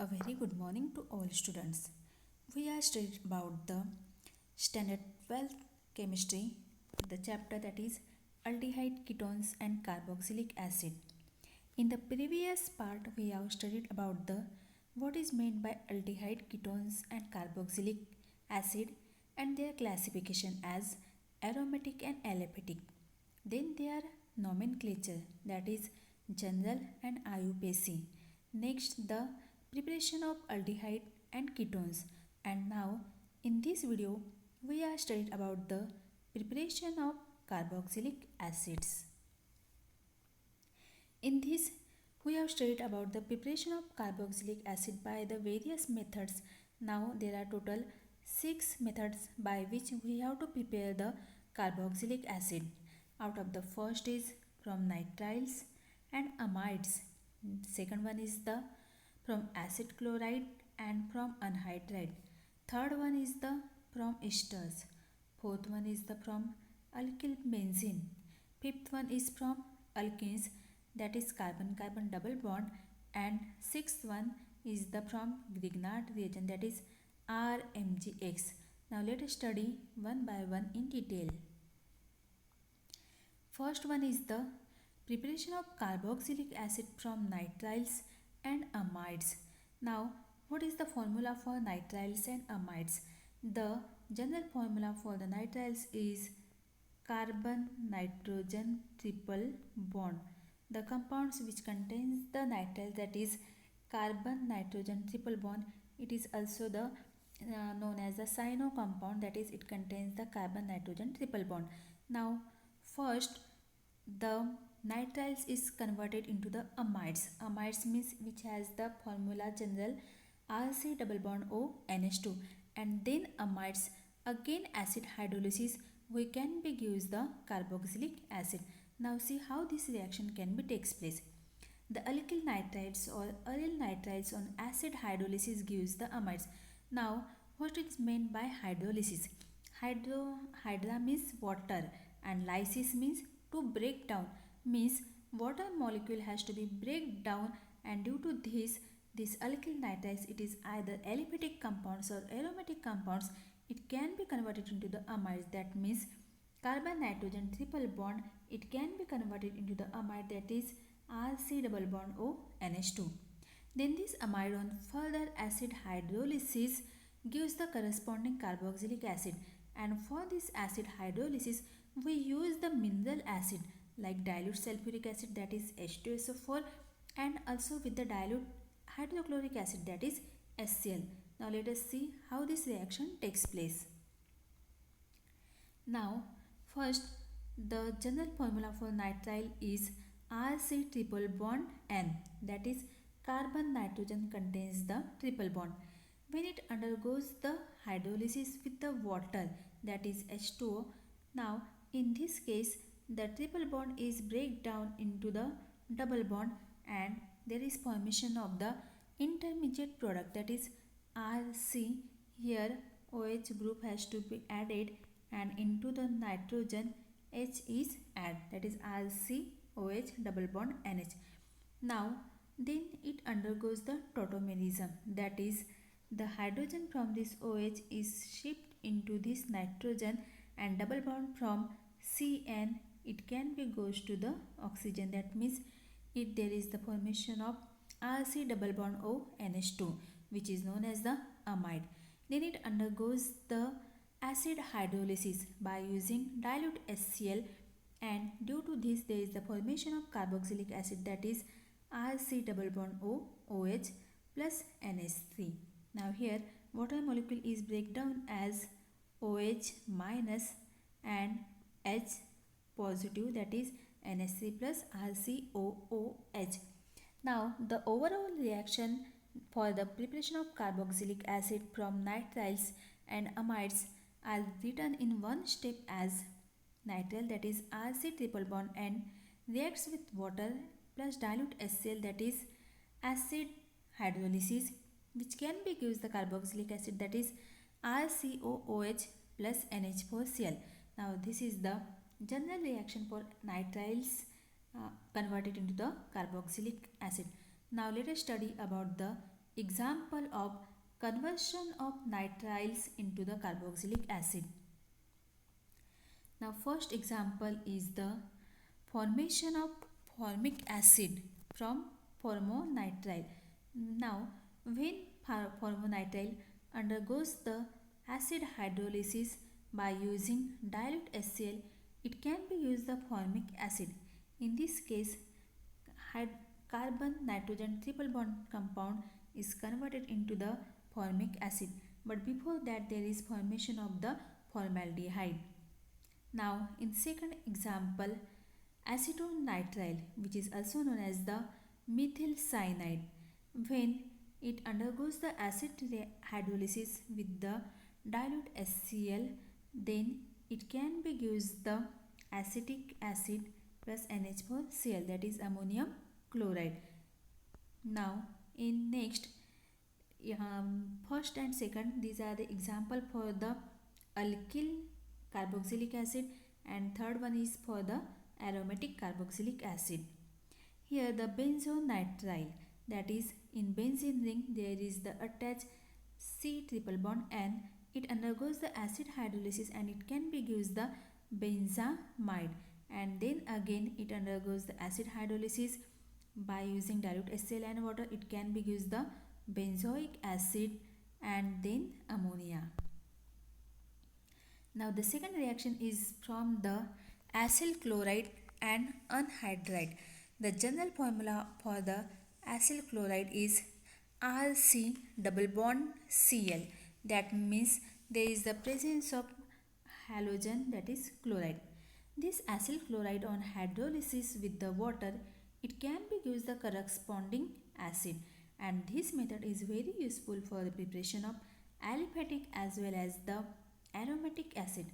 A very good morning to all students. We are studying about the standard 12th chemistry, the chapter that is aldehyde, ketones and carboxylic acid. In the previous part we have studied about the what is meant by aldehyde, ketones and carboxylic acid and their classification as aromatic and aliphatic. Then their nomenclature, that is general and IUPAC. Next, the preparation of aldehyde and ketones. And now in this video we are studying about the preparation of carboxylic acids. In this we have studied about the preparation of carboxylic acid by the various methods. Now there are total 6 methods by which we have to prepare the carboxylic acid. Out of the first is from nitriles and amides. Second one is the from acid chloride and from anhydride. Third one is the from esters. Fourth one is the from alkyl benzene. Fifth one is from alkenes, that is carbon carbon double bond, and sixth one is the from Grignard reagent, that is RMGX. Now let us study one by one in detail. First one is the preparation of carboxylic acid from nitriles and amides. Now, what is the formula for nitriles and amides? The general formula for the nitriles is carbon nitrogen triple bond. The compounds which contains the nitrile, that is carbon nitrogen triple bond, it is also the known as the cyano compound, that is it contains the carbon nitrogen triple bond. Now first the nitriles is converted into the amides. Amides means which has the formula general RC double bond O NH2, and then amides again acid hydrolysis we can be gives the carboxylic acid. Now see how this reaction can be takes place. The alkyl nitrides or aryl nitrides on acid hydrolysis gives the amides. Now what is meant by hydrolysis? Hydra means water and lysis means to break down, means water molecule has to be break down, and due to this alkyl nitrides, it is either aliphatic compounds or aromatic compounds, it can be converted into the amides, that means carbon nitrogen triple bond, it can be converted into the amide, that is RC double bond O NH2. Then this amide on further acid hydrolysis gives the corresponding carboxylic acid, and for this acid hydrolysis we use the mineral acid like dilute sulfuric acid, that is H2SO4, and also with the dilute hydrochloric acid, that is HCl. Now let us see how this reaction takes place. Now first the general formula for nitrile is RC triple bond N, that is carbon nitrogen contains the triple bond. When it undergoes the hydrolysis with the water, that is H2O, now in this case the triple bond is break down into the double bond and there is formation of the intermediate product, that is RC. Here OH group has to be added and into the nitrogen H is added, that is RCOH double bond NH. Now then it undergoes the tautomerism, that is the hydrogen from this OH is shipped into this nitrogen and double bond from CN it can be goes to the oxygen, that means it there is the formation of RC double bond O NH2 which is known as the amide. Then it undergoes the acid hydrolysis by using dilute HCl, and due to this there is the formation of carboxylic acid, that is RC double bond O OH plus NH3. Now here water molecule is break down as OH minus and H positive, that is NH3 plus RCOOH. Now the overall reaction for the preparation of carboxylic acid from nitriles and amides are written in one step as nitrile, that is RC triple bond N reacts with water plus dilute HCl, that is acid hydrolysis, which can be gives the carboxylic acid, that is RCOOH plus NH4Cl. Now this is the general reaction for nitriles converted into the carboxylic acid. Now let us study about the example of conversion of nitriles into the carboxylic acid. Now first example is the formation of formic acid from formonitrile. Now when formonitrile undergoes the acid hydrolysis by using dilute HCl, it can be used the formic acid. In this case, carbon nitrogen triple bond compound is converted into the formic acid, but before that there is formation of the formaldehyde. Now in second example, acetonitrile, which is also known as the methyl cyanide, when it undergoes the acid hydrolysis with the dilute HCl, then it can be used the acetic acid plus NH4Cl, that is ammonium chloride. Now in next, first and second, these are the example for the alkyl carboxylic acid, and third one is for the aromatic carboxylic acid. Here the benzonitrile, that is in benzene ring there is the attached C triple bond N. It undergoes the acid hydrolysis and it can be used the benzamide, and then again it undergoes the acid hydrolysis by using dilute HCl and water. It can be used the benzoic acid and then ammonia. Now the second reaction is from the acyl chloride and anhydride. The general formula for the acyl chloride is RC double bond Cl. That means there is the presence of halogen, that is chloride. This acyl chloride on hydrolysis with the water, it can be used the corresponding acid, and this method is very useful for the preparation of aliphatic as well as the aromatic acid.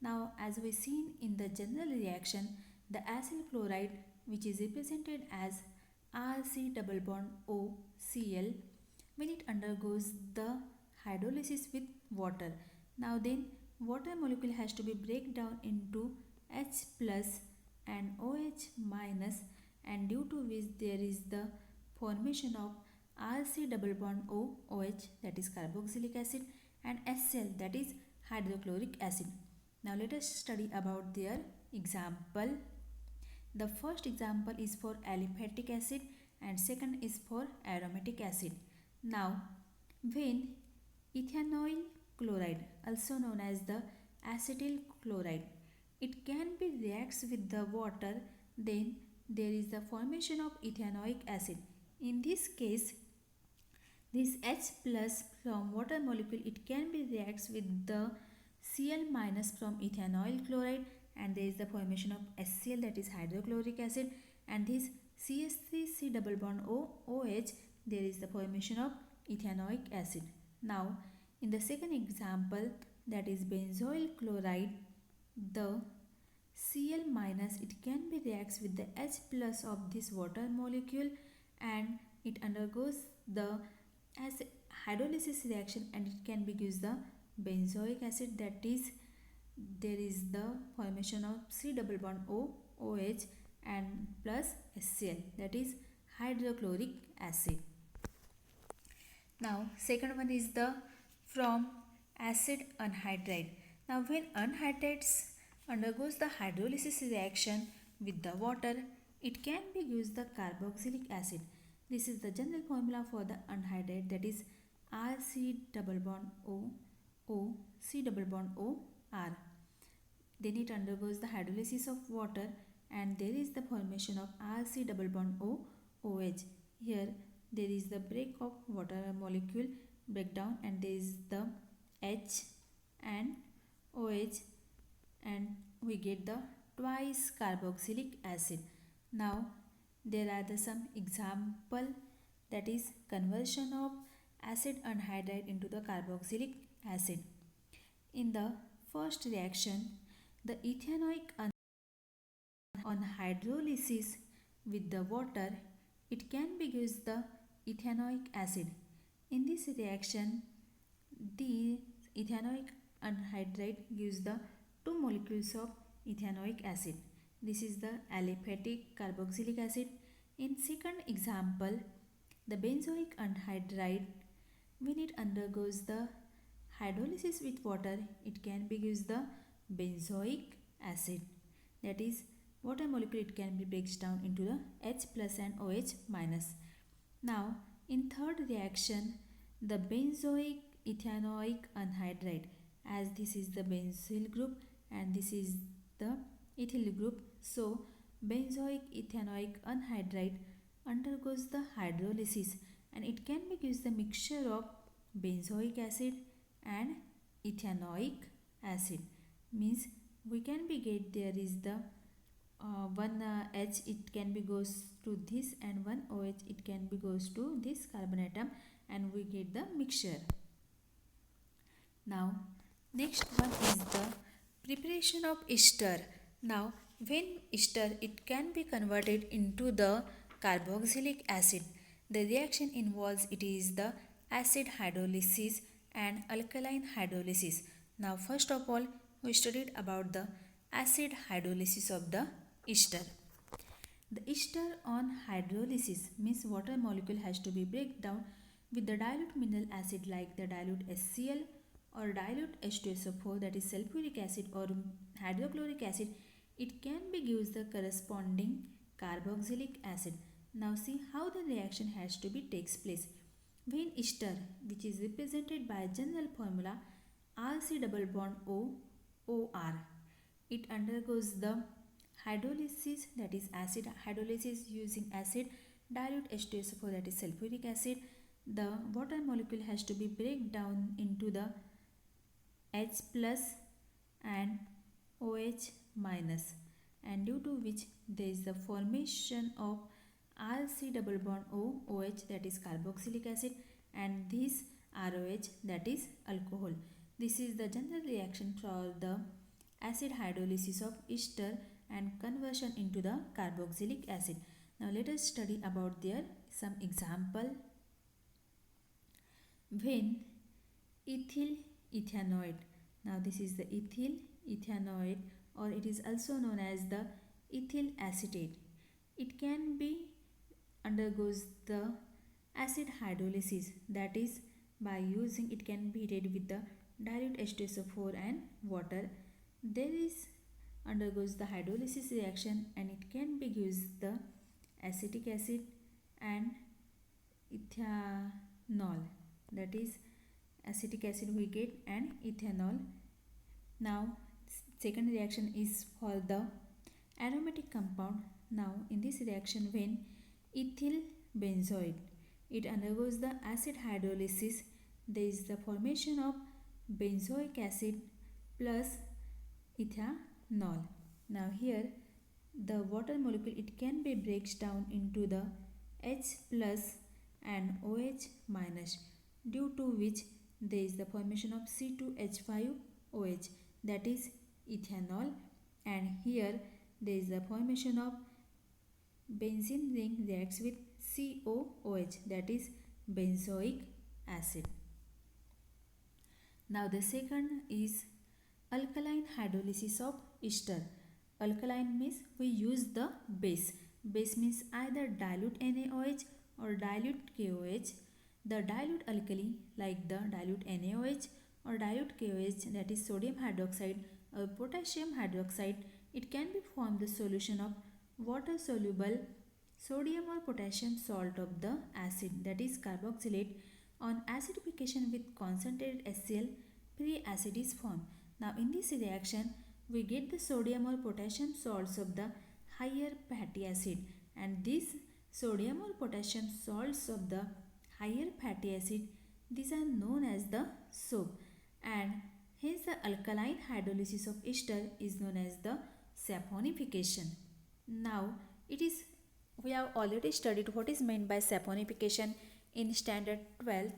Now as we seen in the general reaction, the acyl chloride, which is represented as RC double bond OCl, when it undergoes the hydrolysis with water, now then water molecule has to be break down into H plus and OH minus, and due to which there is the formation of RC double bond OH, that is carboxylic acid, and HCl, that is hydrochloric acid. Now let us study about their example. The first example is for aliphatic acid and second is for aromatic acid. Now when ethanoyl chloride, also known as the acetyl chloride, it can be reacts with the water, then there is the formation of ethanoic acid. In this case, this H plus from water molecule, it can be reacts with the Cl minus from ethanoyl chloride, and there is the formation of HCl, that is hydrochloric acid, and this CH3C double bond OH, there is the formation of ethanoic acid. Now in the second example, that is benzoyl chloride, the Cl minus, it can be reacts with the H plus of this water molecule, and it undergoes the as hydrolysis reaction, and it can be used the benzoic acid, that is there is the formation of C double bond OH and plus HCl, that is hydrochloric acid. Now second one is the from acid anhydride. Now when anhydrides undergoes the hydrolysis reaction with the water, it can be used the carboxylic acid. This is the general formula for the anhydride, that is RC double bond O C double bond O R. Then it undergoes the hydrolysis of water, and there is the formation of RC double bond OH. Here there is the break of water molecule breakdown, and there is the H and OH, and we get the twice carboxylic acid. Now there are the some example, that is conversion of acid anhydride into the carboxylic acid. In the first reaction, the ethanoic on hydrolysis with the water, it can be used the ethanoic acid. In this reaction, the ethanoic anhydride gives the two molecules of ethanoic acid. This is the aliphatic carboxylic acid. In second example, The benzoic anhydride, when it undergoes the hydrolysis with water, it can be gives the benzoic acid. That is, water molecule it can be breaks down into the H plus and OH minus. Now, in third reaction, the benzoic ethanoic anhydride, as this is the benzyl group and this is the ethyl group, so benzoic ethanoic anhydride undergoes the hydrolysis and it can be gives the mixture of benzoic acid and ethanoic acid. Means we can be get there is the one H it can be goes to this and one OH it can be goes to this carbon atom and we get the mixture. Now next one is the preparation of ester. Now when ester it can be converted into the carboxylic acid. The reaction involves it is the acid hydrolysis and alkaline hydrolysis. Now first of all we studied about the acid hydrolysis of the ester. The ester on hydrolysis means water molecule has to be break down with the dilute mineral acid like the dilute HCl or dilute H2SO4, that is sulfuric acid or hydrochloric acid. It can be gives the corresponding carboxylic acid. Now see how the reaction has to be takes place. When ester, which is represented by general formula RC double bond O OR, it undergoes the hydrolysis, that is acid hydrolysis using acid dilute H2SO4, that is sulfuric acid. The water molecule has to be break down into the H plus and OH minus, and due to which there is the formation of RC double bond O OH, that is carboxylic acid, and this ROH, that is alcohol. This is the general reaction for the acid hydrolysis of ester and conversion into the carboxylic acid. Now let us study about their some example. When ethyl ethanoate, now this is the ethyl ethanoate or it is also known as the ethyl acetate. It can be undergoes the acid hydrolysis, that is by using it can be heated with the dilute H2SO4 and water. There is undergoes the hydrolysis reaction and it can be gives the acetic acid and ethanol, that is acetic acid we get and ethanol. Now second reaction is for the aromatic compound. Now in this reaction when ethyl benzoate it undergoes the acid hydrolysis, there is the formation of benzoic acid plus ethanol. Now here the water molecule it can be breaks down into the H plus and OH minus, due to which there is the formation of C2H5OH, that is ethanol, and here there is the formation of benzene ring reacts with COOH, that is benzoic acid. Now the second is alkaline hydrolysis of ester. Alkaline means we use the base. Base means either dilute NaOH or dilute KOH. The dilute alkali like the dilute NaOH or dilute KOH, that is sodium hydroxide or potassium hydroxide, it can be formed the solution of water soluble sodium or potassium salt of the acid, that is carboxylate. On acidification with concentrated HCl, free acid is formed. Now in this reaction we get the sodium or potassium salts of the higher fatty acid, and these sodium or potassium salts of the higher fatty acid, these are known as the soap, and hence the alkaline hydrolysis of ester is known as the saponification. Now it is, we have already studied what is meant by saponification in standard 12th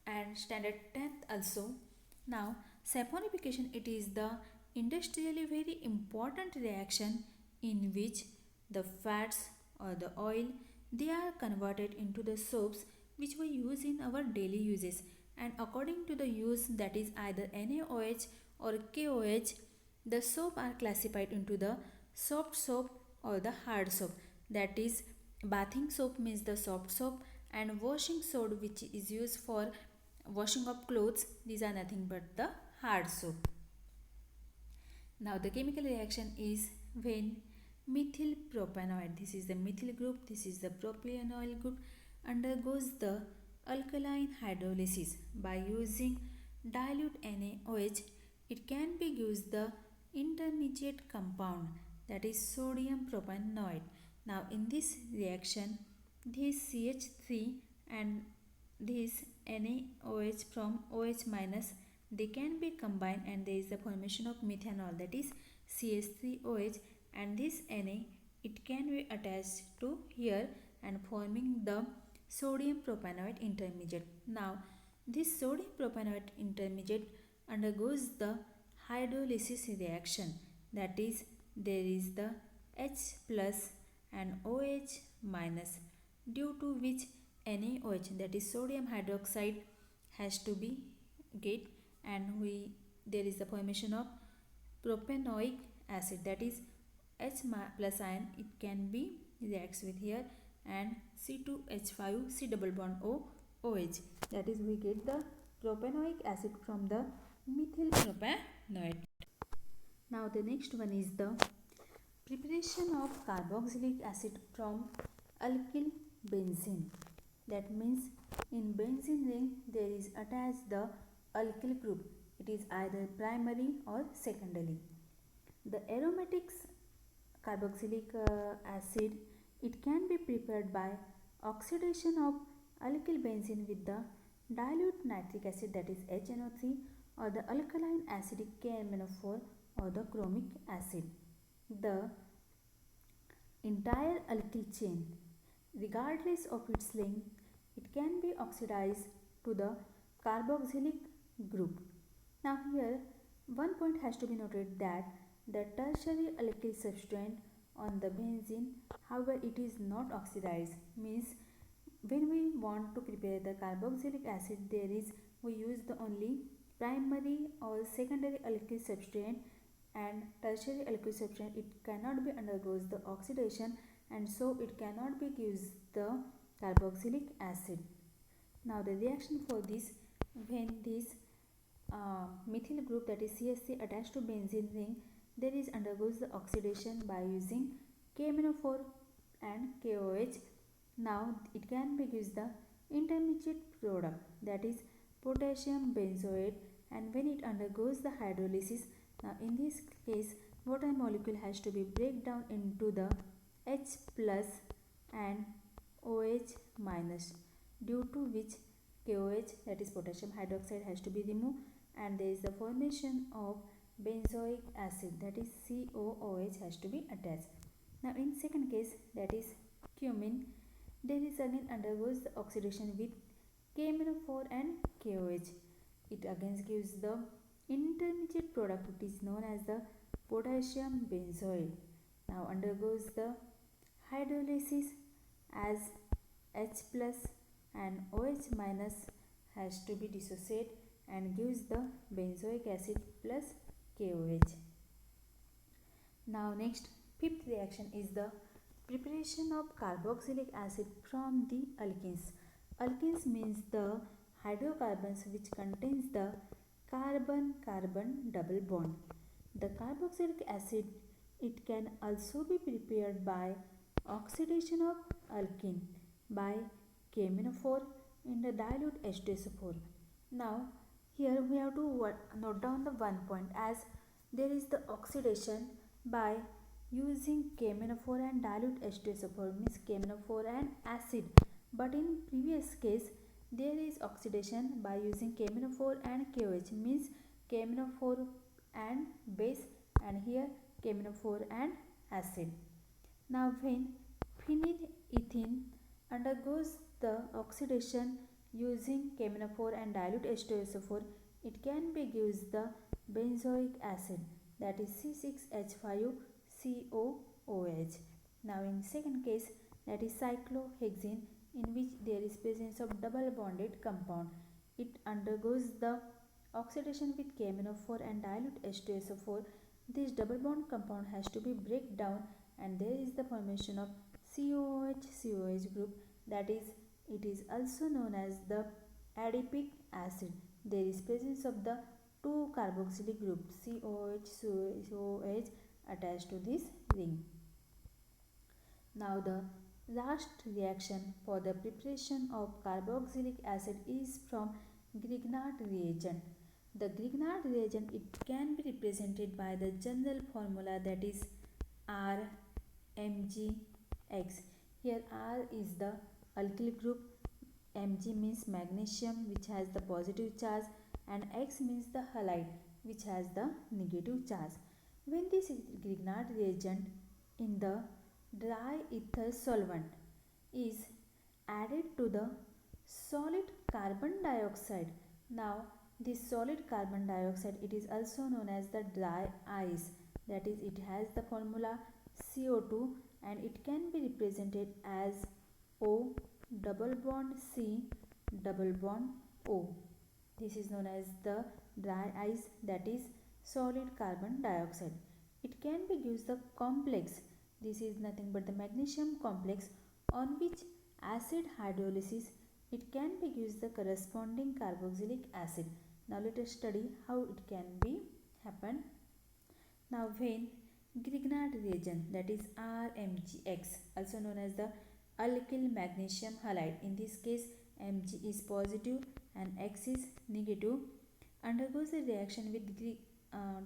and standard 10th also. Now saponification, it is the industrially very important reaction in which the fats or the oil they are converted into the soaps which we use in our daily uses, and according to the use, that is either NaOH or KOH, the soap are classified into the soft soap or the hard soap. That is bathing soap means the soft soap and washing soda which is used for washing of clothes. These are nothing but the hard soap. Now the chemical reaction is when methyl propanoid, this is the methyl group, this is the propanoyl group, undergoes the alkaline hydrolysis by using dilute NaOH. It can be used the intermediate compound, that is sodium propanoid. Now in this reaction, this CH3 and this NaOH from OH minus, they can be combined and there is the formation of methanol, that is CH3OH, and this Na, it can be attached to here and forming the sodium propanoid intermediate. Now this sodium propanoid intermediate undergoes the hydrolysis reaction, that is there is the H plus and OH minus, due to which NaOH, that is sodium hydroxide, has to be get, and there is the formation of propanoic acid, that is H plus ion, it can be reacts with here and C2H5 C double bond O OH, that is we get the propanoic acid from the methyl propanoid. Now the next one is the preparation of carboxylic acid from alkyl benzene. That means in benzene ring there is attached the alkyl group. It is either primary or secondary. The aromatic carboxylic acid, it can be prepared by oxidation of alkyl benzene with the dilute nitric acid, that is HNO3, or the alkaline acidic KMnO4 or the chromic acid. The entire alkyl chain, regardless of its length, it can be oxidized to the carboxylic group. Now here one point has to be noted that the tertiary alkyl substituent on the benzene, however it is not oxidized, means when we want to prepare the carboxylic acid, there is we use the only primary or secondary alkyl substituent, and tertiary alkyl substituent it cannot be undergoes the oxidation, and so it cannot be gives the carboxylic acid. Now the reaction for this, when this methyl group, that is CH3 attached to benzene ring, there is undergoes the oxidation by using KMnO4 and KOH. Now it can be gives the intermediate product, that is potassium benzoate, and when it undergoes the hydrolysis, now in this case water molecule has to be break down into the H plus and OH minus, due to which KOH, that is potassium hydroxide, has to be removed, and there is the formation of benzoic acid, that is COOH, has to be attached. Now in second case, that is cumin, there is again undergoes the oxidation with KMnO4 and KOH. It again gives the intermediate product, which is known as the potassium benzoate. Now undergoes the hydrolysis as H plus and OH minus has to be dissociated and gives the benzoic acid plus KOH. Now next, fifth reaction is the preparation of carboxylic acid from the alkenes. Alkenes means the hydrocarbons which contains the carbon-carbon double bond. The carboxylic acid, it can also be prepared by oxidation of alkene by KMnO4 in the dilute H2SO4. Now here we have to note down the one point, as there is the oxidation by using KMnO4 and dilute H2SO4, means KMnO4 and acid, but in previous case there is oxidation by using KMnO4 and KOH, means KMnO4 and base, and here KMnO4 and acid. Now when phenylethene undergoes the oxidation using KMnO4 and dilute H2SO4, it can be gives the benzoic acid, that is C6H5COOH. Now in second case, that is cyclohexene, in which there is presence of double bonded compound. It undergoes the oxidation with KMnO4 and dilute H2SO4. This double bond compound has to be break down, and there is the formation of COOH COH group, that is It is also known as the adipic acid. There is presence of the two carboxylic group COH attached to this ring. Now the last reaction for the preparation of carboxylic acid is from Grignard reagent. The Grignard reagent, it can be represented by the general formula, that is RMgX. Here R is the alkyl group, Mg means magnesium which has the positive charge, and X means the halide which has the negative charge. When this Grignard reagent in the dry ether solvent is added to the solid carbon dioxide. Now this solid carbon dioxide, it is also known as the dry ice, that is it has the formula CO2 and it can be represented as O double bond C double bond O. This is known as the dry ice, that is solid carbon dioxide. It can be used the complex. This is nothing but the magnesium complex on which acid hydrolysis, it can be used the corresponding carboxylic acid. Now let us study how it can be happen. Now when Grignard reagent, that is RMgX, also known as the alkyl magnesium halide, in this case Mg is positive and X is negative, undergoes a reaction with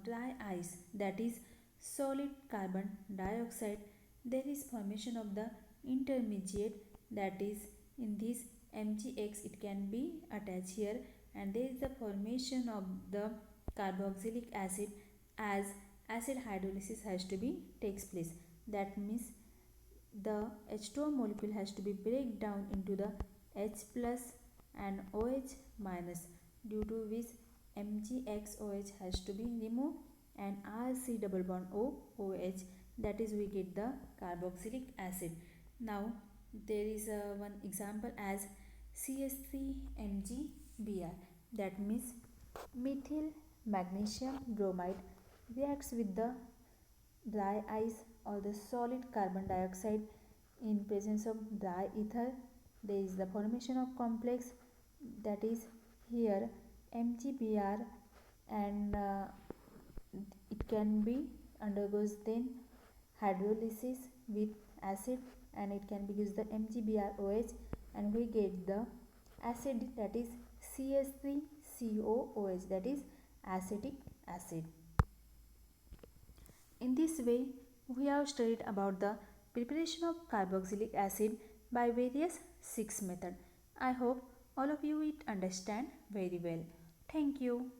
dry ice, that is solid carbon dioxide, there is formation of the intermediate, that is in this MgX it can be attached here, and there is the formation of the carboxylic acid as acid hydrolysis has to be takes place. That means the H2O molecule has to be break down into the H plus and OH minus, due to which MgXOH has to be removed and RC double bond OOH, that is we get the carboxylic acid. Now there is one example as CS3MgBr, that means methyl magnesium bromide reacts with the dry ice or the solid carbon dioxide in presence of dry ether. There is the formation of complex, that is here MgBr, and it can be undergoes then hydrolysis with acid and it can be used the MgBrOH, and we get the acid, that is CS3COOH, that is acetic acid. In this way, we have studied about the preparation of carboxylic acid by various 6 methods. I hope all of you it understand very well. Thank you.